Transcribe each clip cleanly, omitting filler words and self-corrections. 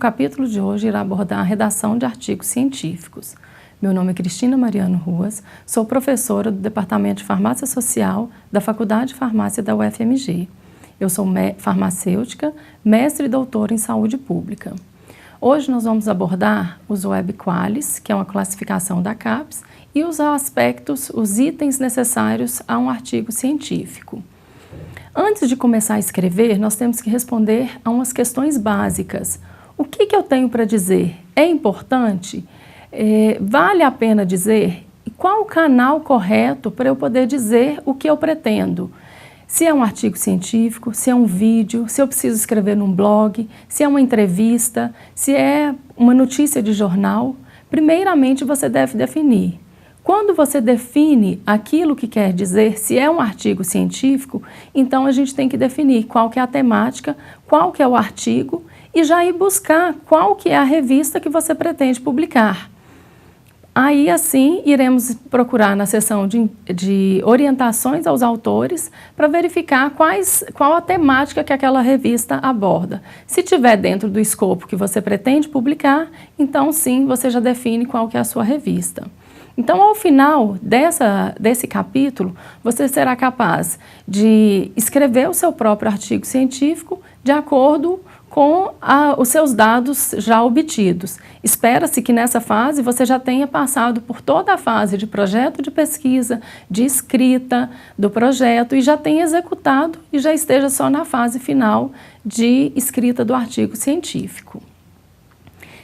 capítulo de hoje irá abordar a redação de artigos científicos. Meu nome é Cristina Mariano Ruas, sou professora do Departamento de Farmácia Social da Faculdade de Farmácia da UFMG. Eu sou farmacêutica, mestre e doutora em saúde pública. Hoje nós vamos abordar os Web Qualis, que é uma classificação da CAPES, e os aspectos, os itens necessários a um artigo científico. Antes de começar a escrever, nós temos que responder a umas questões básicas. O que eu tenho para dizer? É importante? Vale a pena dizer? E qual o canal correto para eu poder dizer o que eu pretendo? Se é um artigo científico, se é um vídeo, se eu preciso escrever num blog, se é uma entrevista, se é uma notícia de jornal, primeiramente você deve definir. Quando você define aquilo que quer dizer, se é um artigo científico, então a gente tem que definir qual que é a temática, qual que é o artigo e já ir buscar qual que é a revista que você pretende publicar. Aí, assim, iremos procurar na seção de orientações aos autores para verificar qual a temática que aquela revista aborda. Se tiver dentro do escopo que você pretende publicar, então sim, você já define qual que é a sua revista. Então, ao final desse capítulo, você será capaz de escrever o seu próprio artigo científico de acordo com os seus dados já obtidos. Espera-se que nessa fase você já tenha passado por toda a fase de projeto de pesquisa, de escrita do projeto e já tenha executado e já esteja só na fase final de escrita do artigo científico.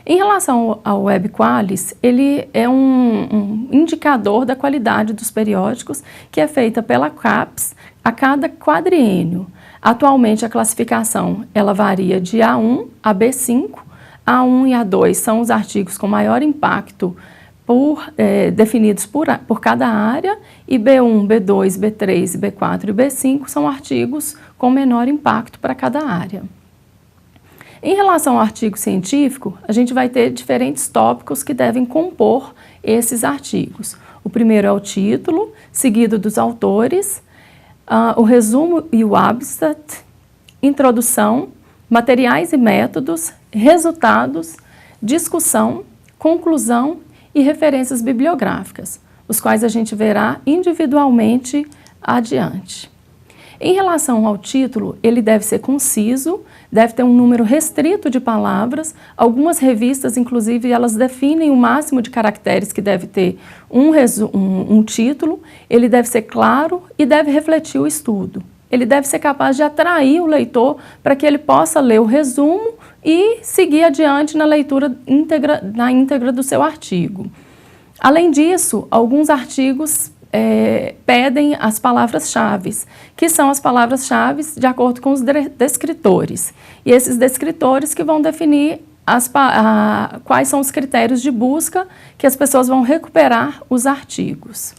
Em relação ao Web Qualis, ele é um indicador da qualidade dos periódicos que é feita pela CAPES a cada quadriênio. Atualmente a classificação ela varia de A1 a B5. A1 e A2 são os artigos com maior impacto definidos por cada área e B1, B2, B3, B4 e B5 são artigos com menor impacto para cada área. Em relação ao artigo científico, a gente vai ter diferentes tópicos que devem compor esses artigos. O primeiro é o título, seguido dos autores, o resumo e o abstract, introdução, materiais e métodos, resultados, discussão, conclusão e referências bibliográficas, os quais a gente verá individualmente adiante. Em relação ao título, ele deve ser conciso, deve ter um número restrito de palavras. Algumas revistas, inclusive, elas definem o máximo de caracteres que deve ter um título. Ele deve ser claro e deve refletir o estudo. Ele deve ser capaz de atrair o leitor para que ele possa ler o resumo e seguir adiante na leitura íntegra do seu artigo. Além disso, alguns artigos pedem as palavras-chave, que são as palavras-chave de acordo com os descritores. E esses descritores que vão definir quais são os critérios de busca que as pessoas vão recuperar os artigos.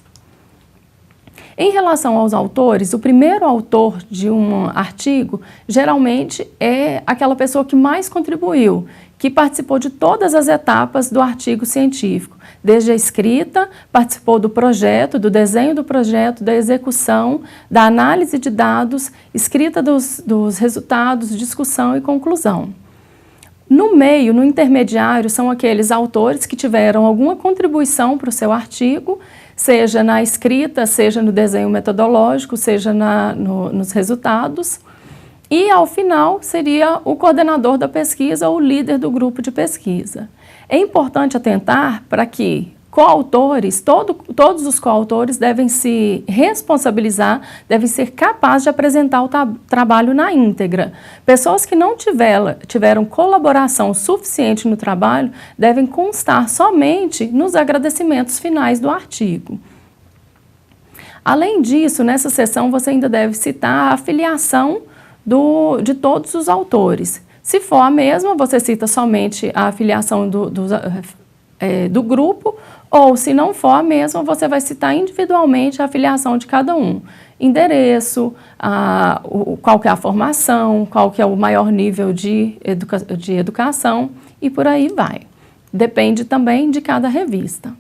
Em relação aos autores, o primeiro autor de um artigo geralmente é aquela pessoa que mais contribuiu, que participou de todas as etapas do artigo científico, desde a escrita, participou do projeto, do desenho do projeto, da execução, da análise de dados, escrita dos resultados, discussão e conclusão. No meio, no intermediário, são aqueles autores que tiveram alguma contribuição para o seu artigo, seja na escrita, seja no desenho metodológico, seja nos resultados. E, ao final, seria o coordenador da pesquisa ou o líder do grupo de pesquisa. É importante atentar para que coautores, todos os coautores devem se responsabilizar, devem ser capazes de apresentar o trabalho na íntegra. Pessoas que não tiveram colaboração suficiente no trabalho devem constar somente nos agradecimentos finais do artigo. Além disso, nessa seção você ainda deve citar a afiliação de todos os autores. Se for a mesma, você cita somente a afiliação do grupo, ou se não for a mesma, você vai citar individualmente a afiliação de cada um. Endereço, qual que é a formação, qual que é o maior nível de educação e por aí vai. Depende também de cada revista.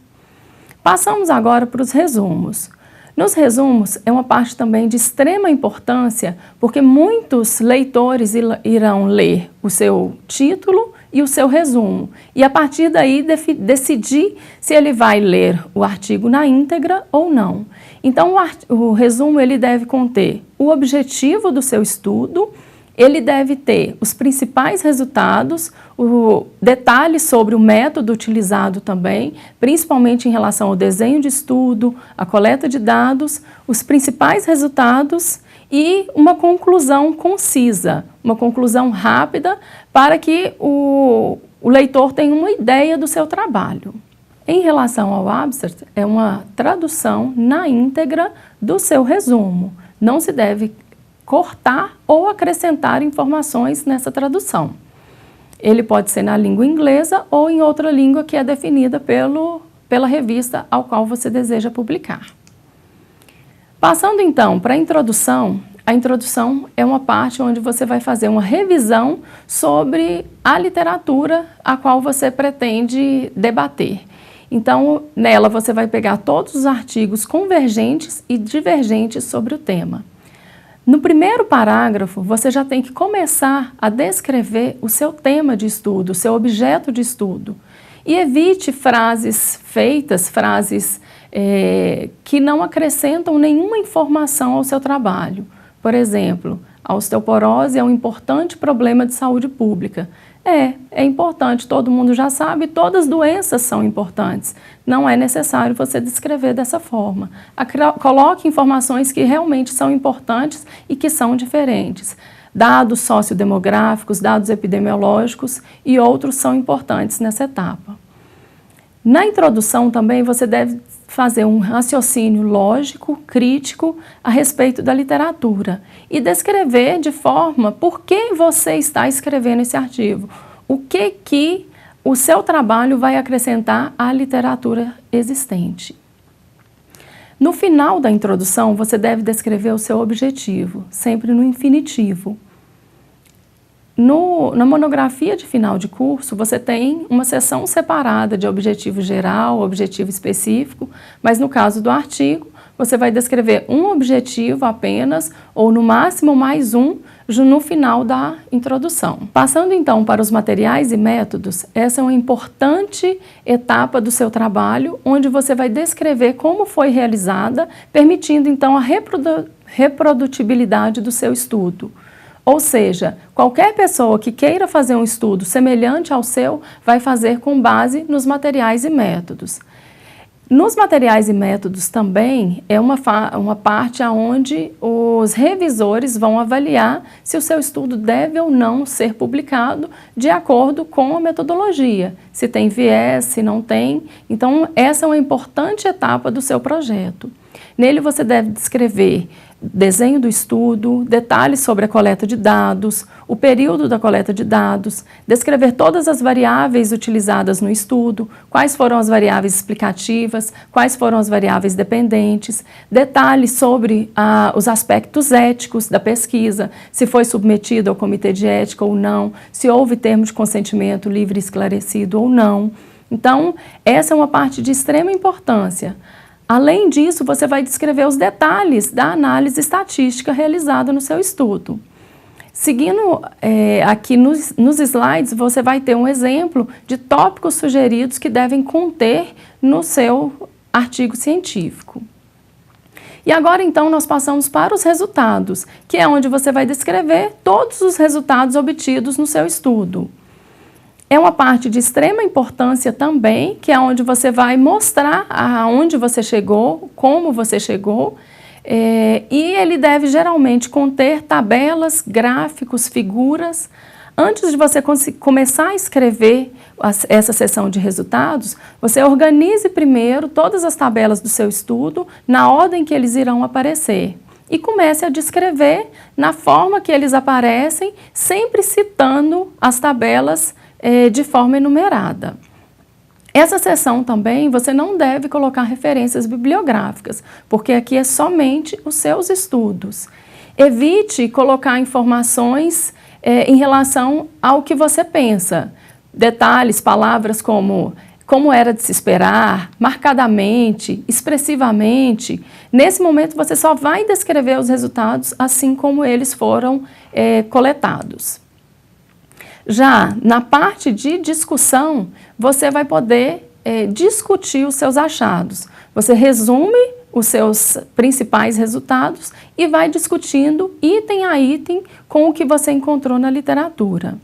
Passamos agora para os resumos. Nos resumos, é uma parte também de extrema importância, porque muitos leitores irão ler o seu título e o seu resumo. E a partir daí decidir se ele vai ler o artigo na íntegra ou não. Então o resumo ele deve conter o objetivo do seu estudo, ele deve ter os principais resultados, o detalhe sobre o método utilizado também, principalmente em relação ao desenho de estudo, a coleta de dados, os principais resultados e uma conclusão concisa, uma conclusão rápida para que o leitor tenha uma ideia do seu trabalho. Em relação ao abstract, é uma tradução na íntegra do seu resumo. Não se deve cortar ou acrescentar informações nessa tradução. Ele pode ser na língua inglesa ou em outra língua que é definida pela revista ao qual você deseja publicar. Passando então para a introdução é uma parte onde você vai fazer uma revisão sobre a literatura a qual você pretende debater. Então, nela você vai pegar todos os artigos convergentes e divergentes sobre o tema. No primeiro parágrafo, você já tem que começar a descrever o seu tema de estudo, o seu objeto de estudo. E evite frases feitas, frases que não acrescentam nenhuma informação ao seu trabalho. Por exemplo, a osteoporose é um importante problema de saúde pública. É importante, todo mundo já sabe, todas as doenças são importantes. Não é necessário você descrever dessa forma. Coloque informações que realmente são importantes e que são diferentes. Dados sociodemográficos, dados epidemiológicos e outros são importantes nessa etapa. Na introdução também você deve fazer um raciocínio lógico, crítico a respeito da literatura e descrever de forma por que você está escrevendo esse artigo, o que o seu trabalho vai acrescentar à literatura existente. No final da introdução, você deve descrever o seu objetivo, sempre no infinitivo. Na monografia de final de curso, você tem uma seção separada de objetivo geral, objetivo específico, mas no caso do artigo, você vai descrever um objetivo apenas, ou no máximo mais um, no final da introdução. Passando então para os materiais e métodos, essa é uma importante etapa do seu trabalho, onde você vai descrever como foi realizada, permitindo então a reprodutibilidade do seu estudo. Ou seja, qualquer pessoa que queira fazer um estudo semelhante ao seu, vai fazer com base nos materiais e métodos. Nos materiais e métodos também é uma parte onde os revisores vão avaliar se o seu estudo deve ou não ser publicado de acordo com a metodologia, se tem viés, se não tem. Então, essa é uma importante etapa do seu projeto. Nele você deve descrever desenho do estudo, detalhes sobre a coleta de dados, o período da coleta de dados, descrever todas as variáveis utilizadas no estudo, quais foram as variáveis explicativas, quais foram as variáveis dependentes, detalhes sobre os aspectos éticos da pesquisa, se foi submetido ao comitê de ética ou não, se houve termo de consentimento livre e esclarecido ou não. Então, essa é uma parte de extrema importância. Além disso, você vai descrever os detalhes da análise estatística realizada no seu estudo. Seguindo aqui nos slides, você vai ter um exemplo de tópicos sugeridos que devem conter no seu artigo científico. E agora, então, nós passamos para os resultados, que é onde você vai descrever todos os resultados obtidos no seu estudo. É uma parte de extrema importância também, que é onde você vai mostrar aonde você chegou, como você chegou, e ele deve geralmente conter tabelas, gráficos, figuras. Antes de você começar a escrever essa seção de resultados, você organize primeiro todas as tabelas do seu estudo na ordem que eles irão aparecer. E comece a descrever na forma que eles aparecem, sempre citando as tabelas de forma enumerada. Essa seção também você não deve colocar referências bibliográficas, porque aqui é somente os seus estudos. Evite colocar informações em relação ao que você pensa. Detalhes, palavras como era de se esperar, marcadamente, expressivamente. Nesse momento você só vai descrever os resultados assim como eles foram coletados. Já na parte de discussão, você vai poder discutir os seus achados. Você resume os seus principais resultados e vai discutindo item a item com o que você encontrou na literatura.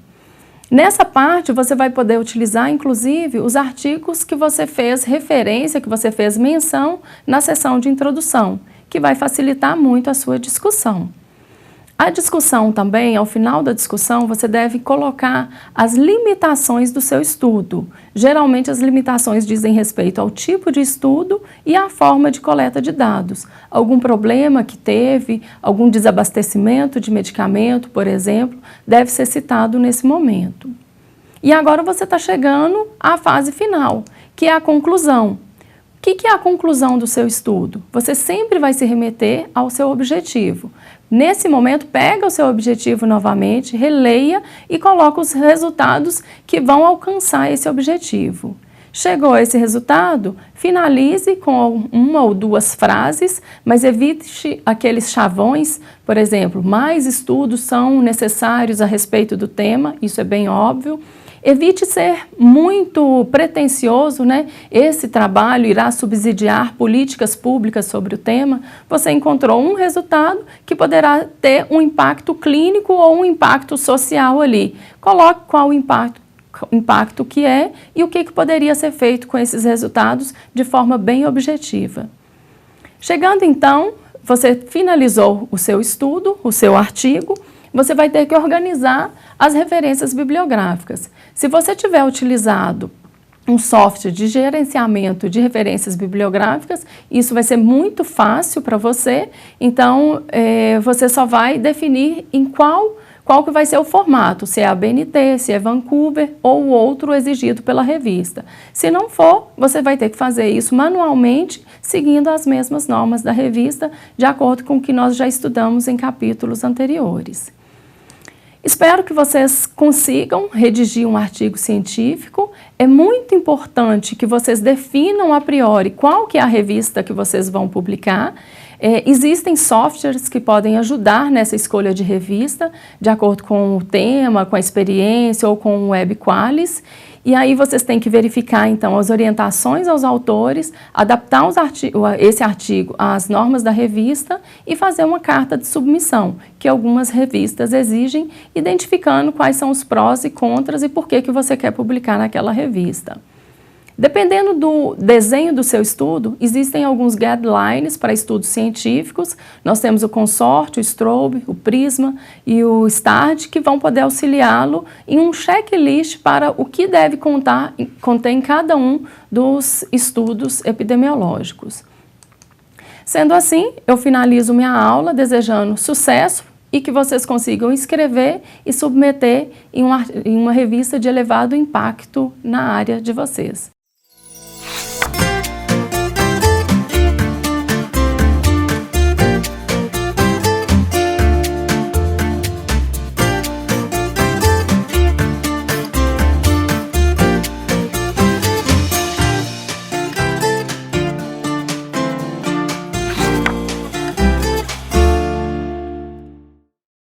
Nessa parte, você vai poder utilizar, inclusive, os artigos que você fez referência, que você fez menção na sessão de introdução, que vai facilitar muito a sua discussão. A discussão também, ao final da discussão, você deve colocar as limitações do seu estudo. Geralmente as limitações dizem respeito ao tipo de estudo e à forma de coleta de dados. Algum problema que teve, algum desabastecimento de medicamento, por exemplo, deve ser citado nesse momento. E agora você está chegando à fase final, que é a conclusão. O que é a conclusão do seu estudo? Você sempre vai se remeter ao seu objetivo. Nesse momento, pega o seu objetivo novamente, releia e coloca os resultados que vão alcançar esse objetivo. Chegou a esse resultado, finalize com uma ou duas frases, mas evite aqueles chavões, por exemplo, mais estudos são necessários a respeito do tema, isso é bem óbvio. Evite ser muito pretensioso, né? Esse trabalho irá subsidiar políticas públicas sobre o tema. Você encontrou um resultado que poderá ter um impacto clínico ou um impacto social ali. Coloque qual o impacto que é e o que poderia ser feito com esses resultados de forma bem objetiva. Chegando então, você finalizou o seu estudo, o seu artigo, você vai ter que organizar as referências bibliográficas. Se você tiver utilizado um software de gerenciamento de referências bibliográficas, isso vai ser muito fácil para você, então você só vai definir em qual que vai ser o formato, se é a BNT, se é Vancouver ou o outro exigido pela revista. Se não for, você vai ter que fazer isso manualmente, seguindo as mesmas normas da revista, de acordo com o que nós já estudamos em capítulos anteriores. Espero que vocês consigam redigir um artigo científico. É muito importante que vocês definam a priori qual que é a revista que vocês vão publicar. Existem softwares que podem ajudar nessa escolha de revista, de acordo com o tema, com a experiência ou com o Web Qualis. E aí vocês têm que verificar, então, as orientações aos autores, adaptar esse artigo às normas da revista e fazer uma carta de submissão, que algumas revistas exigem, identificando quais são os prós e contras e por que você quer publicar naquela revista. Dependendo do desenho do seu estudo, existem alguns guidelines para estudos científicos. Nós temos o Consort, o Strobe, o Prisma e o START, que vão poder auxiliá-lo em um checklist para o que deve conter em cada um dos estudos epidemiológicos. Sendo assim, eu finalizo minha aula desejando sucesso e que vocês consigam escrever e submeter em uma revista de elevado impacto na área de vocês.